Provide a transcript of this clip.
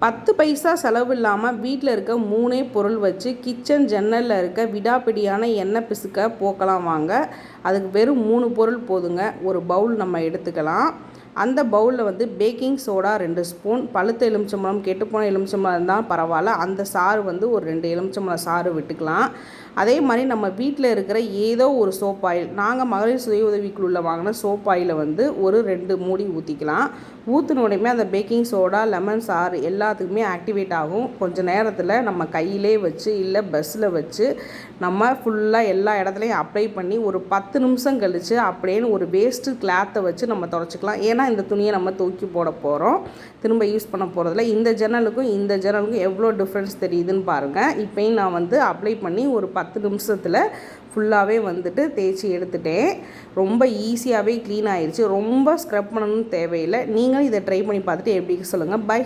10 பைசா செலவு இல்லாமல் வீட்டில் இருக்க 3 பொருள் வச்சு கிச்சன் ஜன்னலில் இருக்க விடாப்பிடியான எண்ணெய் பிசுக்க போக்கலாம் வாங்க. அதுக்கு வெறும் 3 பொருள் போதுங்க. ஒரு பவுல் நம்ம எடுத்துக்கலாம். அந்த பவுலில் பேக்கிங் சோடா 2 ஸ்பூன், பழுத்த எலுமிச்சம்பழம் கெட்டுப்போன எலுமிச்சம்பழம் இருந்தால் பரவாயில்ல, அந்த சாறு ஒரு 2 எலுமிச்சம்பழம் சாறு விட்டுக்கலாம். அதே மாதிரி நம்ம வீட்டில் இருக்கிற ஏதோ ஒரு சோப் ஆயில், நாங்கள் மகளிர் சுய உதவிக்குழுவில் வாங்கின சோப் ஆயிலை ஒரு 2 மூடி ஊற்றிக்கலாம். ஊற்றின உடனே அந்த பேக்கிங் சோடா லெமன் சாறு எல்லாத்துக்குமே ஆக்டிவேட் ஆகும். கொஞ்சம் நேரத்தில் நம்ம கையிலே வச்சு இல்லை பஸ்ஸில் வச்சு நம்ம ஃபுல்லாக எல்லா இடத்துலையும் அப்ளை பண்ணி ஒரு 10 நிமிஷம் கழித்து அப்படியே ஒரு வேஸ்ட்டு கிளாத்தை வச்சு நம்ம துடைச்சிக்கலாம். ஏன்னா இந்த துணியை நம்ம தூக்கி போட போகிறோம், திரும்ப யூஸ் பண்ண போகிறதில்ல. இந்த ஜன்னலுக்கும் எவ்வளோ டிஃப்ரென்ஸ் தெரியுதுன்னு பாருங்கள். இப்போயும் நான் அப்ளை பண்ணி ஒரு 10 நிமிஷத்தில் ஃபுல்லாகவே தேய்ச்சி எடுத்துட்டேன். ரொம்ப ஈஸியாகவே க்ளீன் ஆயிடுச்சு. ரொம்ப ஸ்க்ரப் பண்ணணும்னு தேவையில்லை. நீங்களும் இதை ட்ரை பண்ணி பார்த்துட்டு எப்படி சொல்லுங்கள். பை.